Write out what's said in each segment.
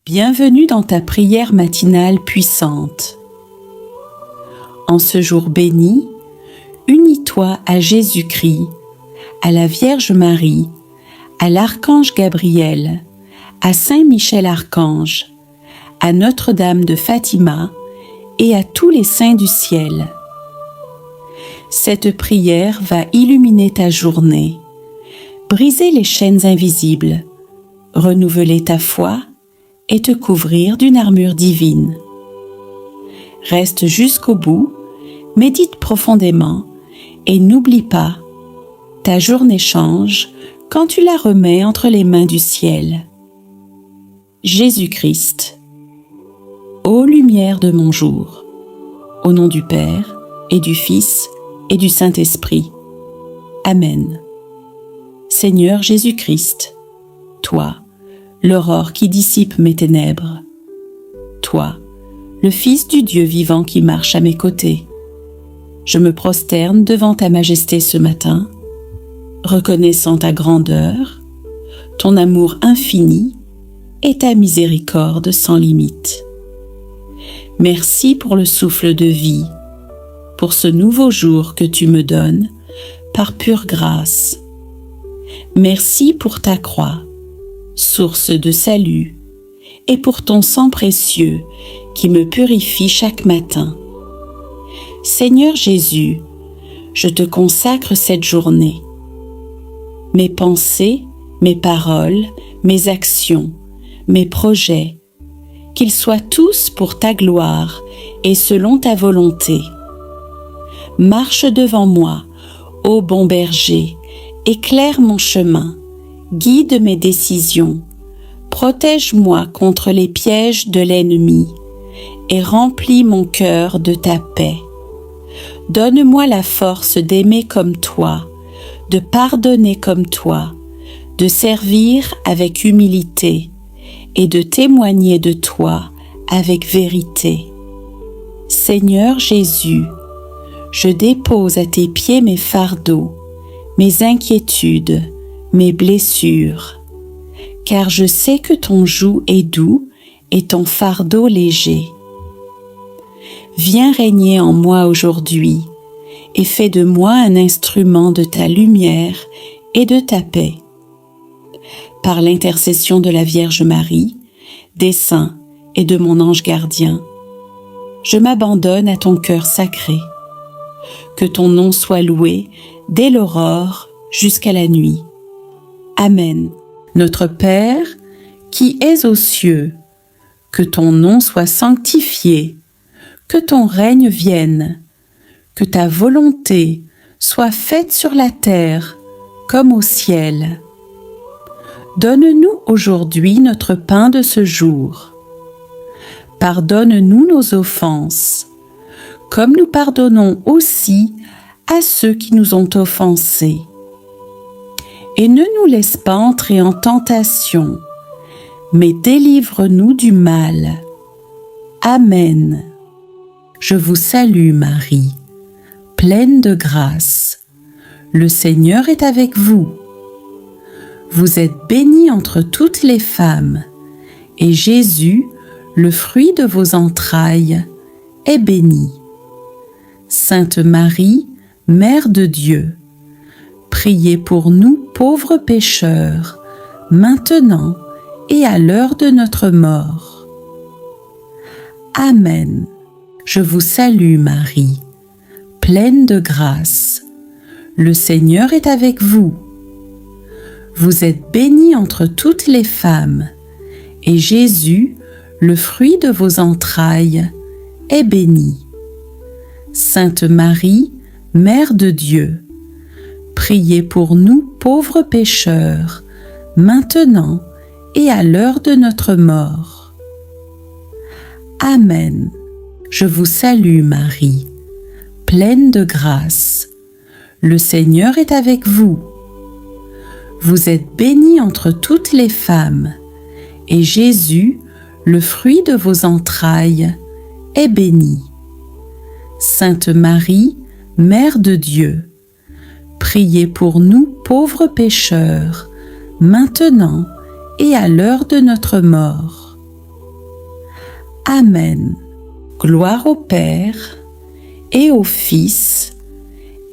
Bienvenue dans ta prière matinale puissante. En ce jour béni, unis-toi à Jésus-Christ, à la Vierge Marie, à l'Archange Gabriel, à Saint Michel Archange, à Notre-Dame de Fatima et à tous les saints du ciel. Cette prière va illuminer ta journée, briser les chaînes invisibles, renouveler ta foi et te couvrir d'une armure divine. Reste jusqu'au bout, médite profondément et n'oublie pas, ta journée change quand tu la remets entre les mains du ciel. Jésus-Christ, ô lumière de mon jour, au nom du Père et du Fils et du Saint-Esprit. Amen. Seigneur Jésus-Christ, toi, l'aurore qui dissipe mes ténèbres, toi, le Fils du Dieu vivant qui marche à mes côtés, je me prosterne devant ta majesté ce matin, reconnaissant ta grandeur, ton amour infini et ta miséricorde sans limite. Merci pour le souffle de vie, pour ce nouveau jour que tu me donnes par pure grâce. Merci pour ta croix, source de salut, et pour ton sang précieux qui me purifie chaque matin. Seigneur Jésus, je te consacre cette journée. Mes pensées, mes paroles, mes actions, mes projets, qu'ils soient tous pour ta gloire et selon ta volonté. Marche devant moi, ô bon berger, éclaire mon chemin, guide mes décisions, protège-moi contre les pièges de l'ennemi et remplis mon cœur de ta paix. Donne-moi la force d'aimer comme toi, de pardonner comme toi, de servir avec humilité et de témoigner de toi avec vérité. Seigneur Jésus, je dépose à tes pieds mes fardeaux, mes inquiétudes, mes blessures, car je sais que ton joug est doux et ton fardeau léger. Viens régner en moi aujourd'hui et fais de moi un instrument de ta lumière et de ta paix. Par l'intercession de la Vierge Marie, des saints et de mon ange gardien, je m'abandonne à ton cœur sacré. Que ton nom soit loué dès l'aurore jusqu'à la nuit. Amen. Notre Père, qui es aux cieux, que ton nom soit sanctifié, que ton règne vienne, que ta volonté soit faite sur la terre comme au ciel. Donne-nous aujourd'hui notre pain de ce jour. Pardonne-nous nos offenses, comme nous pardonnons aussi à ceux qui nous ont offensés. Et ne nous laisse pas entrer en tentation, mais délivre-nous du mal. Amen. Je vous salue Marie, pleine de grâce. Le Seigneur est avec vous. Vous êtes bénie entre toutes les femmes, et Jésus, le fruit de vos entrailles, est béni. Sainte Marie, Mère de Dieu, priez pour nous pauvres pécheurs, maintenant et à l'heure de notre mort. Amen. Je vous salue Marie, pleine de grâce. Le Seigneur est avec vous. Vous êtes bénie entre toutes les femmes, et Jésus, le fruit de vos entrailles, est béni. Sainte Marie, Mère de Dieu, priez pour nous pauvres pécheurs, maintenant et à l'heure de notre mort. Amen. Je vous salue Marie, pleine de grâce. Le Seigneur est avec vous. Vous êtes bénie entre toutes les femmes, et Jésus, le fruit de vos entrailles, est béni. Sainte Marie, Mère de Dieu, priez pour nous pauvres pécheurs, maintenant et à l'heure de notre mort. Amen. Gloire au Père, et au Fils,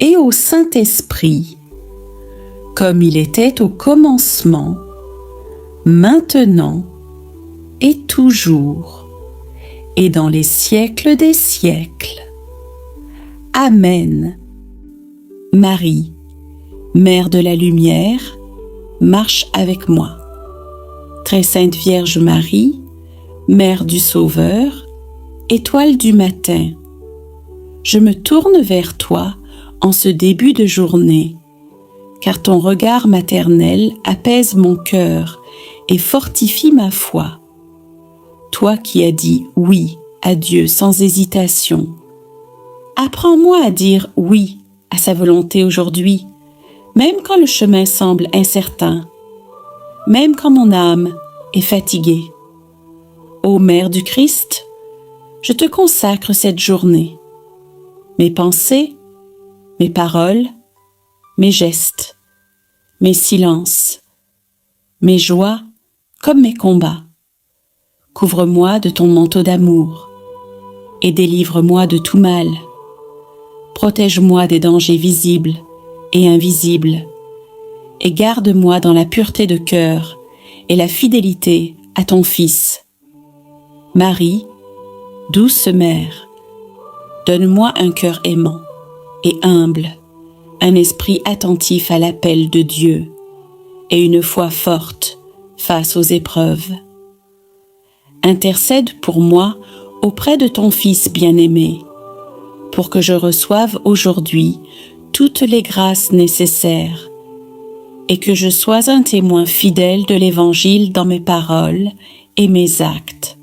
et au Saint-Esprit, comme il était au commencement, maintenant et toujours, et dans les siècles des siècles. Amen. Marie, Mère de la lumière, marche avec moi. Très sainte Vierge Marie, Mère du Sauveur, étoile du matin, je me tourne vers toi en ce début de journée, car ton regard maternel apaise mon cœur et fortifie ma foi. Toi qui as dit oui à Dieu sans hésitation, apprends-moi à dire oui à sa volonté aujourd'hui, même quand le chemin semble incertain, même quand mon âme est fatiguée. Ô Mère du Christ, je te consacre cette journée, mes pensées, mes paroles, mes gestes, mes silences, mes joies comme mes combats. Couvre-moi de ton manteau d'amour et délivre-moi de tout mal. Protège-moi des dangers visibles et invisibles et garde-moi dans la pureté de cœur et la fidélité à ton Fils. Marie, douce Mère, donne-moi un cœur aimant et humble, un esprit attentif à l'appel de Dieu et une foi forte face aux épreuves. Intercède pour moi auprès de ton Fils bien-aimé, pour que je reçoive aujourd'hui toutes les grâces nécessaires et que je sois un témoin fidèle de l'Évangile dans mes paroles et mes actes.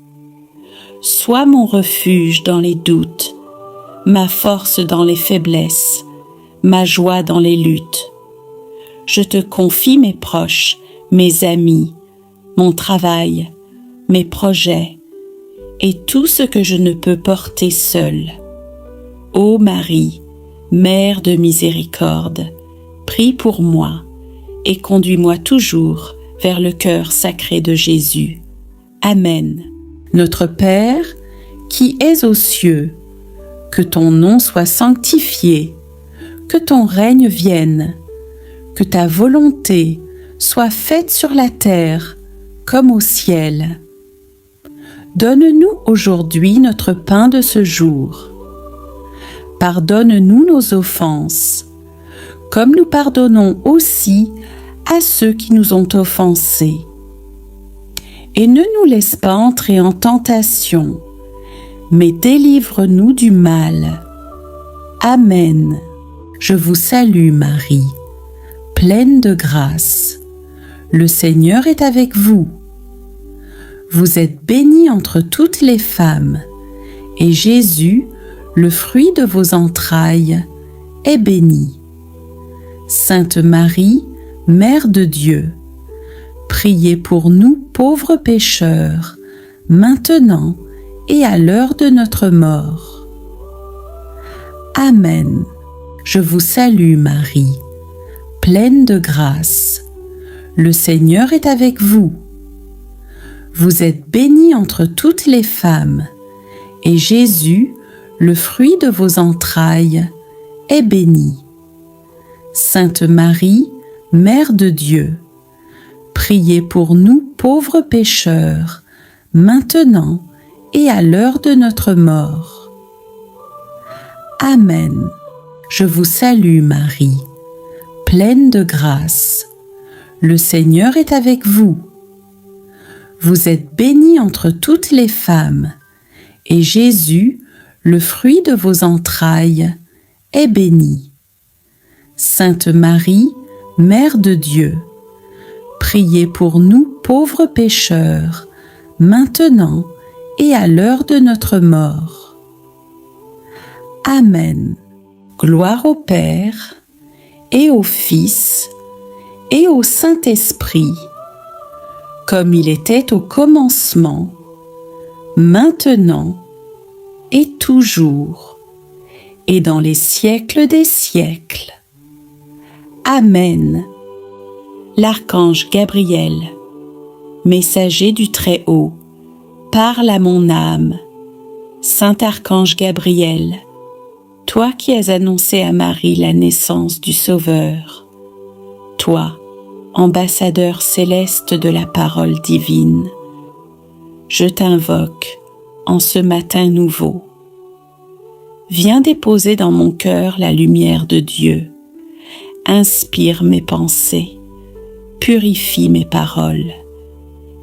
Sois mon refuge dans les doutes, ma force dans les faiblesses, ma joie dans les luttes. Je te confie mes proches, mes amis, mon travail, mes projets et tout ce que je ne peux porter seule. Ô Marie, Mère de miséricorde, prie pour moi et conduis-moi toujours vers le cœur sacré de Jésus. Amen. Notre Père, qui es aux cieux, que ton nom soit sanctifié, que ton règne vienne, que ta volonté soit faite sur la terre comme au ciel. Donne-nous aujourd'hui notre pain de ce jour. Pardonne-nous nos offenses, comme nous pardonnons aussi à ceux qui nous ont offensés. Et ne nous laisse pas entrer en tentation, mais délivre-nous du mal. Amen. Je vous salue Marie, pleine de grâce. Le Seigneur est avec vous. Vous êtes bénie entre toutes les femmes, et Jésus, le fruit de vos entrailles, est béni. Sainte Marie, Mère de Dieu, priez pour nous pauvres pécheurs, maintenant et à l'heure de notre mort. Amen. Je vous salue Marie, pleine de grâce. Le Seigneur est avec vous. Vous êtes bénie entre toutes les femmes, et Jésus, le fruit de vos entrailles, est béni. Sainte Marie, Mère de Dieu, priez pour nous pauvres pécheurs, maintenant et à l'heure de notre mort. Amen. Je vous salue Marie, pleine de grâce. Le Seigneur est avec vous. Vous êtes bénie entre toutes les femmes, et Jésus, le fruit de vos entrailles, est béni. Sainte Marie, Mère de Dieu, priez pour nous pauvres pécheurs, maintenant et à l'heure de notre mort. Amen. Gloire au Père, et au Fils, et au Saint-Esprit, comme il était au commencement, maintenant et toujours, et dans les siècles des siècles. Amen. L'archange Gabriel, messager du Très-Haut, parle à mon âme Saint Archange Gabriel, toi qui as annoncé à Marie la naissance du Sauveur, toi, ambassadeur céleste de la parole divine, je t'invoque en ce matin nouveau. Viens déposer dans mon cœur la lumière de Dieu, inspire mes pensées, purifie mes paroles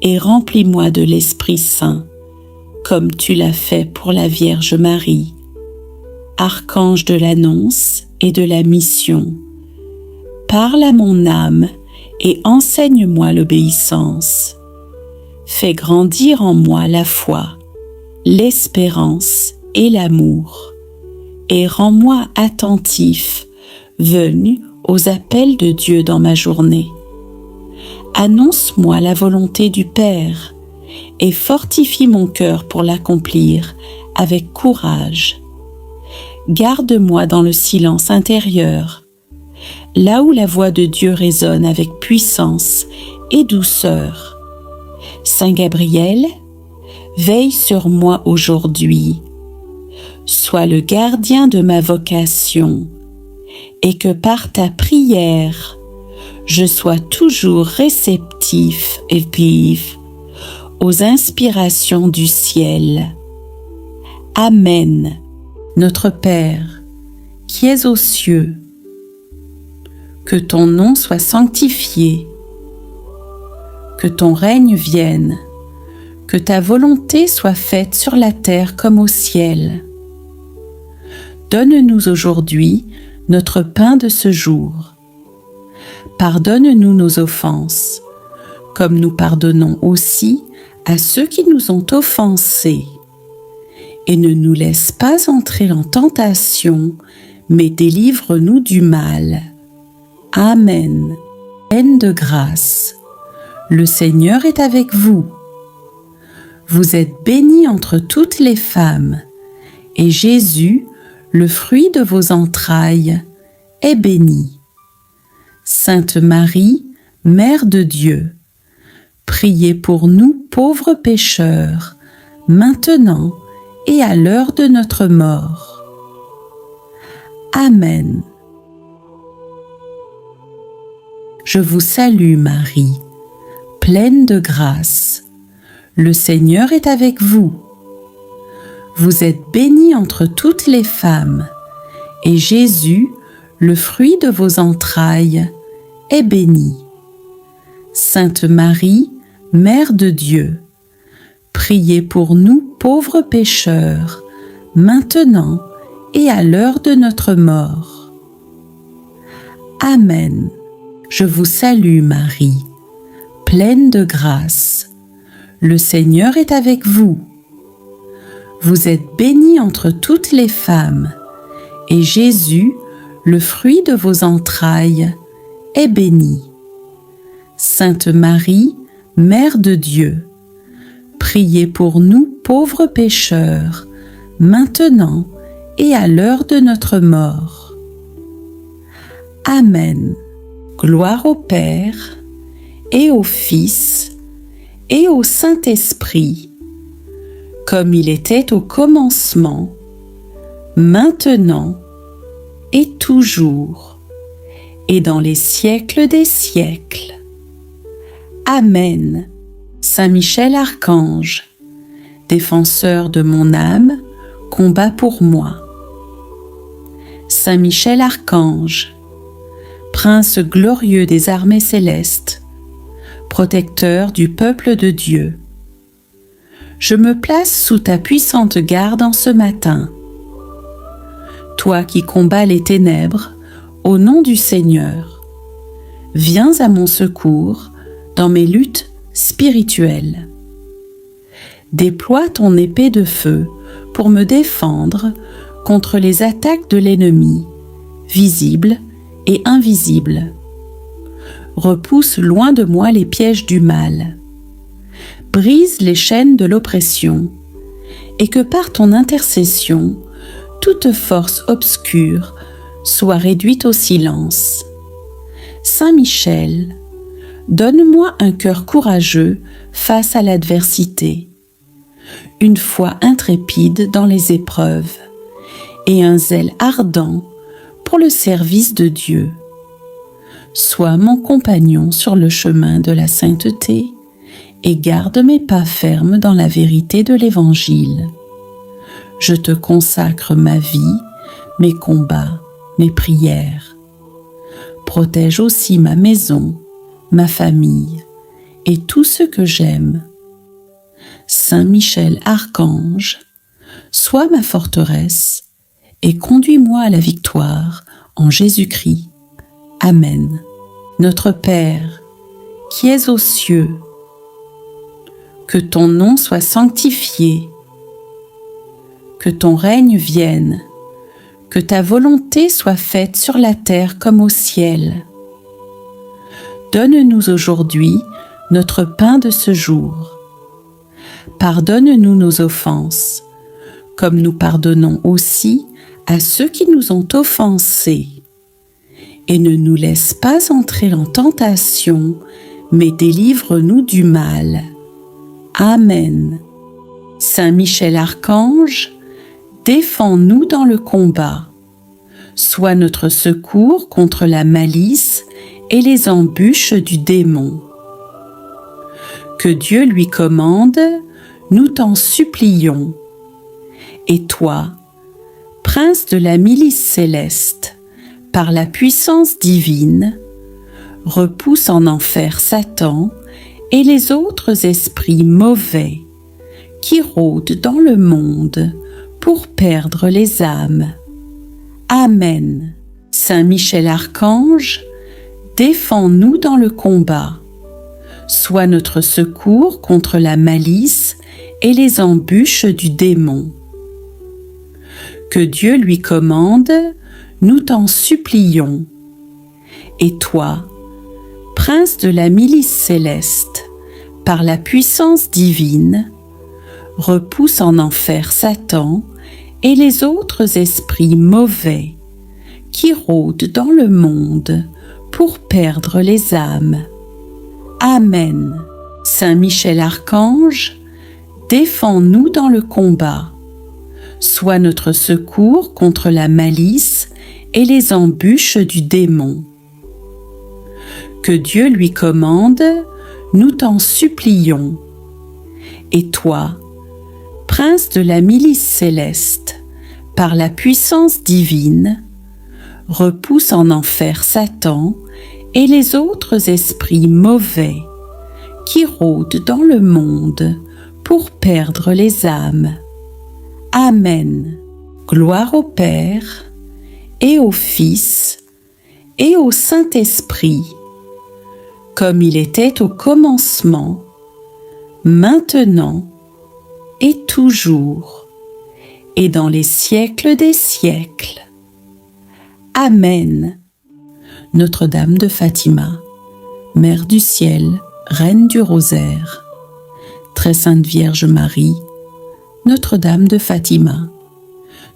et remplis-moi de l'Esprit Saint, comme tu l'as fait pour la Vierge Marie, archange de l'annonce et de la mission. Parle à mon âme et enseigne-moi l'obéissance. Fais grandir en moi la foi, l'espérance et l'amour, et rends-moi attentif, venu aux appels de Dieu dans ma journée. Annonce-moi la volonté du Père et fortifie mon cœur pour l'accomplir avec courage. Garde-moi dans le silence intérieur, là où la voix de Dieu résonne avec puissance et douceur. Saint Gabriel, veille sur moi aujourd'hui. Sois le gardien de ma vocation et que par ta prière, je sois toujours réceptif et vive aux inspirations du ciel. Amen. Notre Père, qui es aux cieux, que ton nom soit sanctifié, que ton règne vienne, que ta volonté soit faite sur la terre comme au ciel. Donne-nous aujourd'hui notre pain de ce jour. Pardonne-nous nos offenses, comme nous pardonnons aussi à ceux qui nous ont offensés. Et ne nous laisse pas entrer en tentation, mais délivre-nous du mal. Amen. Pleine de grâce, le Seigneur est avec vous. Vous êtes bénie entre toutes les femmes, et Jésus, le fruit de vos entrailles, est béni. Sainte Marie, Mère de Dieu, priez pour nous pauvres pécheurs, maintenant et à l'heure de notre mort. Amen. Je vous salue Marie, pleine de grâce. Le Seigneur est avec vous. Vous êtes bénie entre toutes les femmes, et Jésus, le fruit de vos entrailles, est béni. Sainte Marie, Mère de Dieu, priez pour nous pauvres pécheurs, maintenant et à l'heure de notre mort. Amen. Je vous salue Marie, pleine de grâce. Le Seigneur est avec vous. Vous êtes bénie entre toutes les femmes, et Jésus, le fruit de vos entrailles, est béni. Sainte Marie, Mère de Dieu, priez pour nous pauvres pécheurs, maintenant et à l'heure de notre mort. Amen. Gloire au Père, et au Fils, et au Saint-Esprit, comme il était au commencement, maintenant et toujours, et dans les siècles des siècles. Amen. Saint Michel Archange, défenseur de mon âme, combat pour moi. Saint Michel Archange, Prince glorieux des armées célestes, protecteur du peuple de Dieu, je me place sous ta puissante garde en ce matin. Toi qui combats les ténèbres, au nom du Seigneur, viens à mon secours dans mes luttes spirituelles. Déploie ton épée de feu pour me défendre contre les attaques de l'ennemi, visibles et invisibles. Repousse loin de moi les pièges du mal. Brise les chaînes de l'oppression, et que par ton intercession, toute force obscure soit réduite au silence. Saint Michel, donne-moi un cœur courageux face à l'adversité. une foi intrépide dans les épreuves et un zèle ardent pour le service de Dieu. Sois mon compagnon sur le chemin de la sainteté et garde mes pas fermes dans la vérité de l'Évangile. Je te consacre ma vie, mes combats, mes prières. Protège aussi ma maison, ma famille et tout ce que j'aime. Saint Michel Archange, sois ma forteresse et conduis-moi à la victoire en Jésus-Christ. Amen. Notre Père, qui es aux cieux, que ton nom soit sanctifié, que ton règne vienne, que ta volonté soit faite sur la terre comme au ciel. Donne-nous aujourd'hui notre pain de ce jour. Pardonne-nous nos offenses, comme nous pardonnons aussi à ceux qui nous ont offensés. Et ne nous laisse pas entrer en tentation, mais délivre-nous du mal. Amen. Saint Michel Archange, défends-nous dans le combat. Sois notre secours contre la malice et les embûches du démon. Que Dieu lui commande, nous t'en supplions. Et toi, prince de la milice céleste, par la puissance divine, repousse en enfer Satan et les autres esprits mauvais qui rôdent dans le monde pour perdre les âmes. Amen. Saint Michel Archange, défends-nous dans le combat. Sois notre secours contre la malice et les embûches du démon. Que Dieu lui commande, nous t'en supplions. Et toi, prince de la milice céleste, par la puissance divine, repousse en enfer Satan et les autres esprits mauvais qui rôdent dans le monde pour perdre les âmes. Amen. Saint Michel Archange, défends-nous dans le combat. Sois notre secours contre la malice et les embûches du démon. Que Dieu lui commande, nous t'en supplions. Et toi, prince de la milice céleste, par la puissance divine, repousse en enfer Satan et les autres esprits mauvais qui rôdent dans le monde pour perdre les âmes. Amen. Gloire au Père, et au Fils, et au Saint-Esprit, comme il était au commencement, maintenant et toujours, et dans les siècles des siècles. Amen. Notre-Dame de Fatima, Mère du ciel, Reine du rosaire, Très Sainte Vierge Marie, Notre-Dame de Fatima,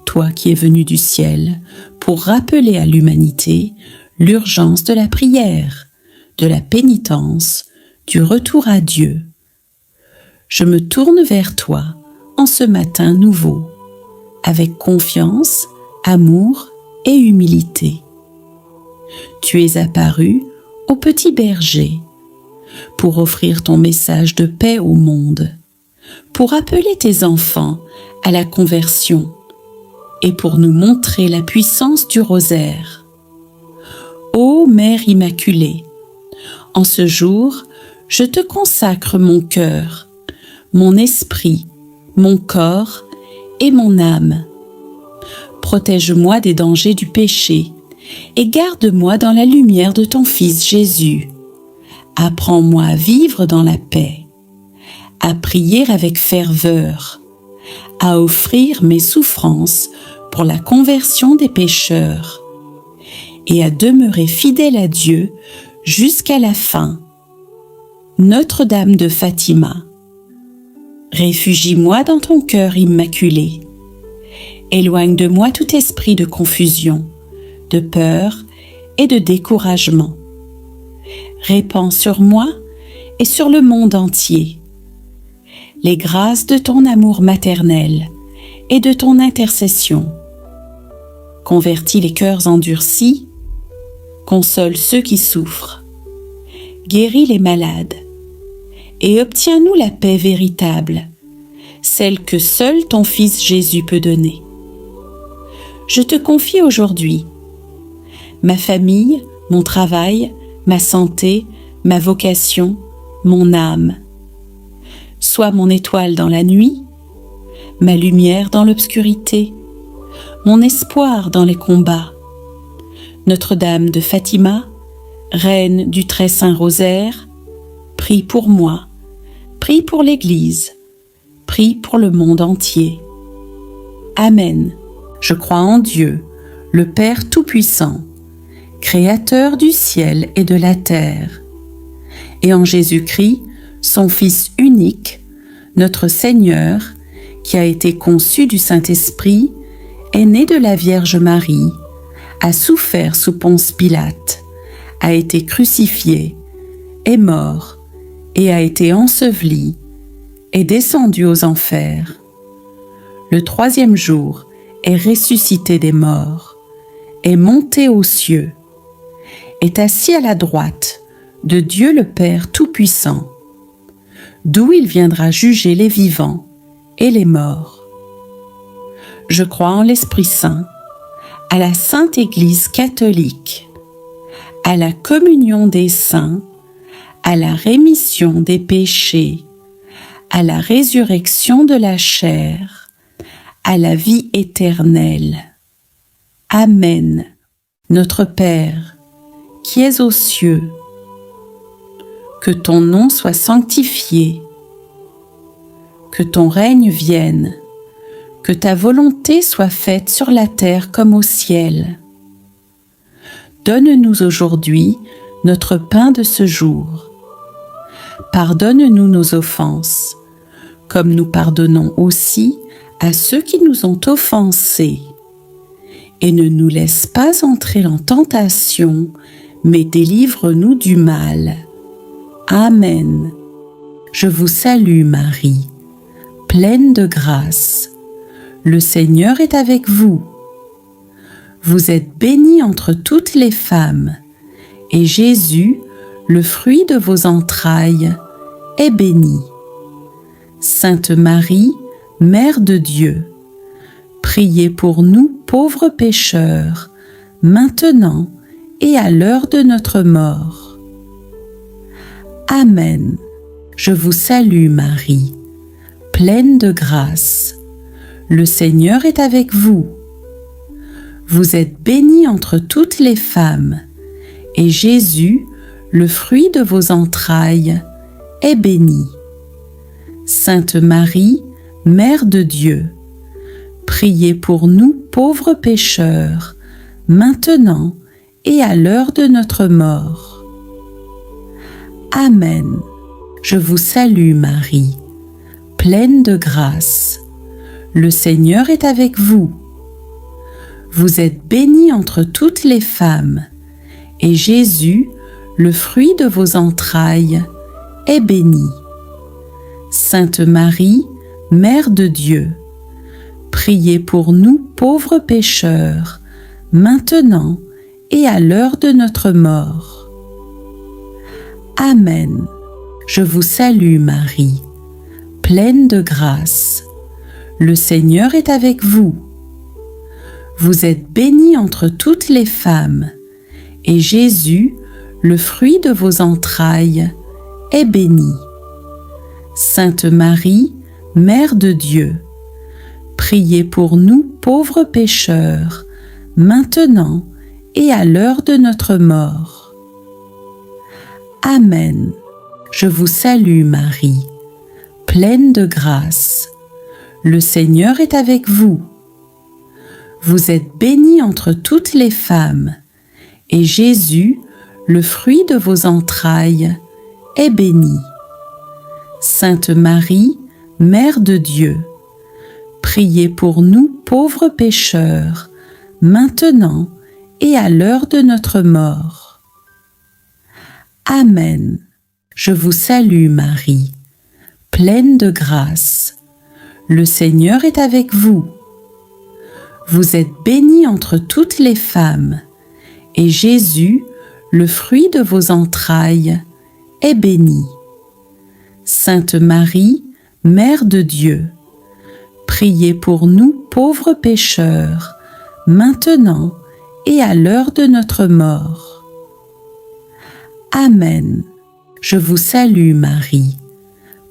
toi qui es venue du ciel pour rappeler à l'humanité l'urgence de la prière, de la pénitence, du retour à Dieu. Je me tourne vers toi en ce matin nouveau, avec confiance, amour et humilité. Tu es apparu au petit berger pour offrir ton message de paix au monde, pour appeler tes enfants à la conversion et pour nous montrer la puissance du rosaire. Ô Mère Immaculée, en ce jour, je te consacre mon cœur, mon esprit, mon corps et mon âme. Protège-moi des dangers du péché et garde-moi dans la lumière de ton Fils Jésus. Apprends-moi à vivre dans la paix, à prier avec ferveur, à offrir mes souffrances pour la conversion des pécheurs et à demeurer fidèle à Dieu jusqu'à la fin. Notre-Dame de Fatima, réfugie-moi dans ton cœur immaculé. Éloigne de moi tout esprit de confusion, de peur et de découragement. Répands sur moi et sur le monde entier les grâces de ton amour maternel et de ton intercession. Convertis les cœurs endurcis, console ceux qui souffrent, guéris les malades, et obtiens-nous la paix véritable, celle que seul ton Fils Jésus peut donner. Je te confie aujourd'hui ma famille, mon travail, ma santé, ma vocation, mon âme. Sois mon étoile dans la nuit, ma lumière dans l'obscurité, mon espoir dans les combats. Notre-Dame de Fatima, Reine du Très Saint Rosaire, prie pour moi, prie pour l'Église, prie pour le monde entier. Amen. Je crois en Dieu, le Père Tout-Puissant, Créateur du ciel et de la terre, et en Jésus-Christ, son Fils unique, notre Seigneur, qui a été conçu du Saint-Esprit, est né de la Vierge Marie, a souffert sous Ponce Pilate, a été crucifié, est mort, et a été enseveli, est descendu aux enfers. Le troisième jour est ressuscité des morts, est monté aux cieux, est assis à la droite de Dieu le Père Tout-Puissant, d'où il viendra juger les vivants et les morts. Je crois en l'Esprit Saint, à la Sainte Église catholique, à la communion des saints, à la rémission des péchés, à la résurrection de la chair, à la vie éternelle. Amen. Notre Père, qui es aux cieux, que ton nom soit sanctifié, que ton règne vienne, que ta volonté soit faite sur la terre comme au ciel. Donne-nous aujourd'hui notre pain de ce jour. Pardonne-nous nos offenses, comme nous pardonnons aussi à ceux qui nous ont offensés. Et ne nous laisse pas entrer en tentation, mais délivre-nous du mal. Amen. Je vous salue Marie, pleine de grâce. Le Seigneur est avec vous. Vous êtes bénie entre toutes les femmes, et Jésus, le fruit de vos entrailles, est béni. Sainte Marie, Mère de Dieu, priez pour nous pauvres pécheurs, maintenant et à l'heure de notre mort. Amen. Je vous salue Marie, pleine de grâce. Le Seigneur est avec vous. Vous êtes bénie entre toutes les femmes, et Jésus, le fruit de vos entrailles, est béni. Sainte Marie, Mère de Dieu, priez pour nous pauvres pécheurs, maintenant et à l'heure de notre mort. Amen. Je vous salue Marie, pleine de grâce. Le Seigneur est avec vous. Vous êtes bénie entre toutes les femmes, et Jésus, le fruit de vos entrailles, est béni. Sainte Marie, Mère de Dieu, priez pour nous pauvres pécheurs, maintenant et à l'heure de notre mort. Amen. Je vous salue Marie, pleine de grâce. Le Seigneur est avec vous. Vous êtes bénie entre toutes les femmes, et Jésus, le fruit de vos entrailles, est béni. Sainte Marie, Mère de Dieu, priez pour nous pauvres pécheurs, maintenant et à l'heure de notre mort. Amen. Je vous salue Marie, pleine de grâce. Le Seigneur est avec vous. Vous êtes bénie entre toutes les femmes, et Jésus, le fruit de vos entrailles, est béni. Sainte Marie, Mère de Dieu, priez pour nous pauvres pécheurs, maintenant et à l'heure de notre mort. Amen. Je vous salue Marie, pleine de grâce. Le Seigneur est avec vous. Vous êtes bénie entre toutes les femmes, et Jésus, le fruit de vos entrailles, est béni. Sainte Marie, Mère de Dieu, priez pour nous pauvres pécheurs, maintenant et à l'heure de notre mort. Amen. Je vous salue Marie,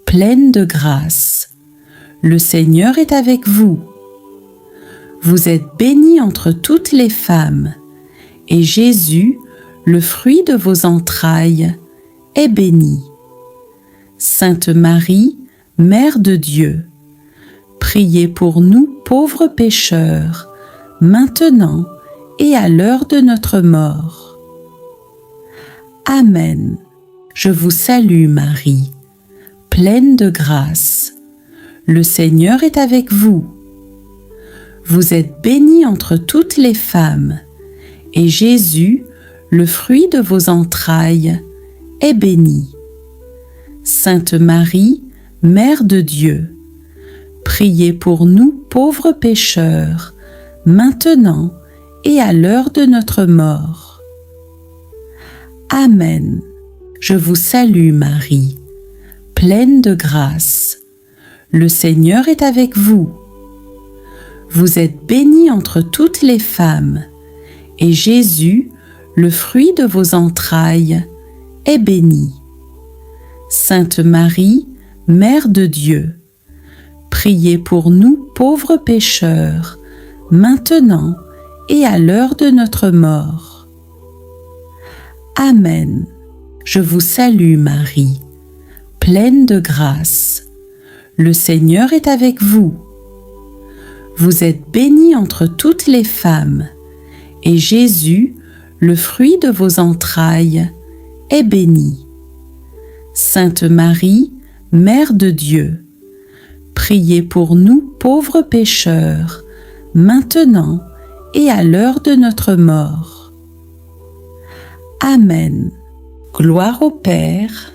pleine de grâce. Le Seigneur est avec vous. Vous êtes bénie entre toutes les femmes, et Jésus, le fruit de vos entrailles, est béni. Sainte Marie, Mère de Dieu, priez pour nous pauvres pécheurs, maintenant et à l'heure de notre mort. Amen. Je vous salue Marie, pleine de grâce. Le Seigneur est avec vous. Vous êtes bénie entre toutes les femmes, et Jésus, le fruit de vos entrailles, est béni. Sainte Marie, Mère de Dieu, priez pour nous pauvres pécheurs, maintenant et à l'heure de notre mort. Amen. Je vous salue Marie, pleine de grâce. Le Seigneur est avec vous. Vous êtes bénie entre toutes les femmes, et Jésus, le fruit de vos entrailles, est béni. Sainte Marie, Mère de Dieu, priez pour nous pauvres pécheurs, maintenant et à l'heure de notre mort. Amen. Je vous salue Marie, pleine de grâce. Le Seigneur est avec vous. Vous êtes bénie entre toutes les femmes, et Jésus, le fruit de vos entrailles, est béni. Sainte Marie, Mère de Dieu, priez pour nous pauvres pécheurs, maintenant et à l'heure de notre mort. Amen. Gloire au Père,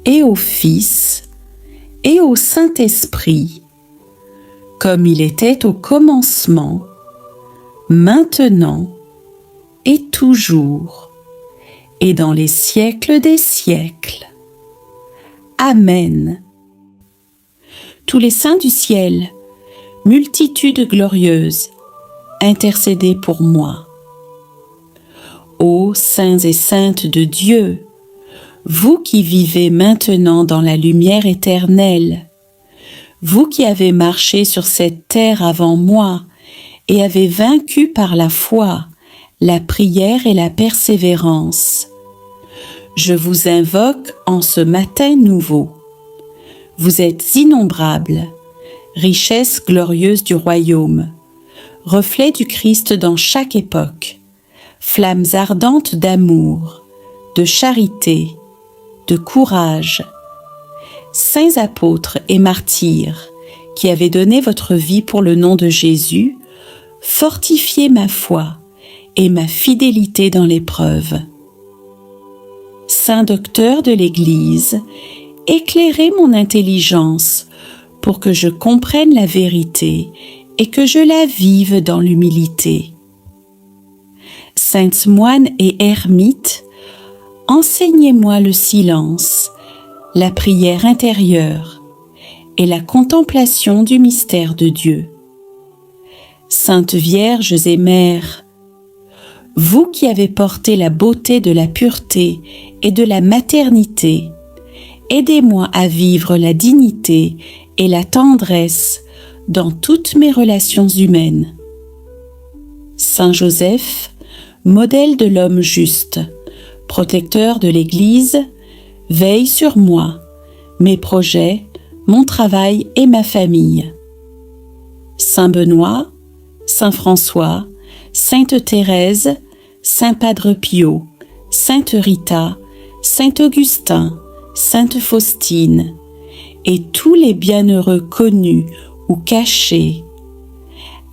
et au Fils, et au Saint-Esprit, comme il était au commencement, maintenant et toujours, et dans les siècles des siècles. Amen. Tous les saints du ciel, multitude glorieuse, intercédez pour moi. Ô saints et saintes de Dieu, vous qui vivez maintenant dans la lumière éternelle, vous qui avez marché sur cette terre avant moi et avez vaincu par la foi, la prière et la persévérance, je vous invoque en ce matin nouveau. Vous êtes innombrables, richesse glorieuse du royaume, reflet du Christ dans chaque époque, flammes ardentes d'amour, de charité, de courage, saints apôtres et martyrs qui avez donné votre vie pour le nom de Jésus, fortifiez ma foi et ma fidélité dans l'épreuve. Saint docteur de l'Église, éclairez mon intelligence pour que je comprenne la vérité et que je la vive dans l'humilité. Saintes moines et ermites, enseignez-moi le silence, la prière intérieure et la contemplation du mystère de Dieu. Saintes Vierges et Mères, vous qui avez porté la beauté de la pureté et de la maternité, aidez-moi à vivre la dignité et la tendresse dans toutes mes relations humaines. Saint Joseph, modèle de l'homme juste, protecteur de l'Église, veille sur moi, mes projets, mon travail et ma famille. Saint Benoît, Saint François, Sainte Thérèse, Saint Padre Pio, Sainte Rita, Saint Augustin, Sainte Faustine, et tous les bienheureux connus ou cachés,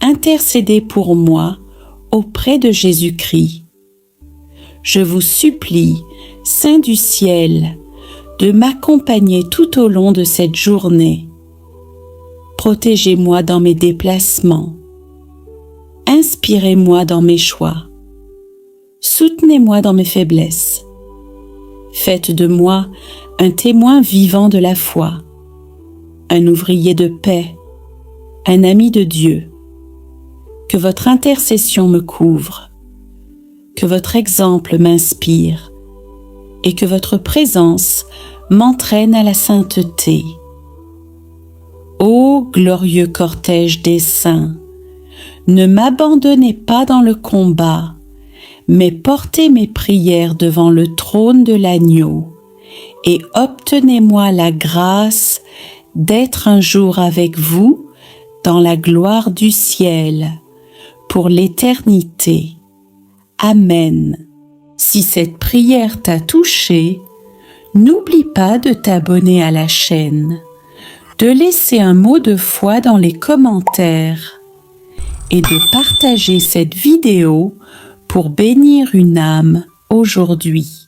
intercédez pour moi auprès de Jésus-Christ. Je vous supplie, Saint du ciel, de m'accompagner tout au long de cette journée. Protégez-moi dans mes déplacements. Inspirez-moi dans mes choix. Soutenez-moi dans mes faiblesses. Faites de moi un témoin vivant de la foi, un ouvrier de paix, un ami de Dieu. Que votre intercession me couvre, que votre exemple m'inspire et que votre présence m'entraîne à la sainteté. Ô glorieux cortège des saints, ne m'abandonnez pas dans le combat, mais portez mes prières devant le trône de l'agneau et obtenez-moi la grâce d'être un jour avec vous dans la gloire du ciel, pour l'éternité. Amen. Si cette prière t'a touché, n'oublie pas de t'abonner à la chaîne, de laisser un mot de foi dans les commentaires et de partager cette vidéo pour bénir une âme aujourd'hui.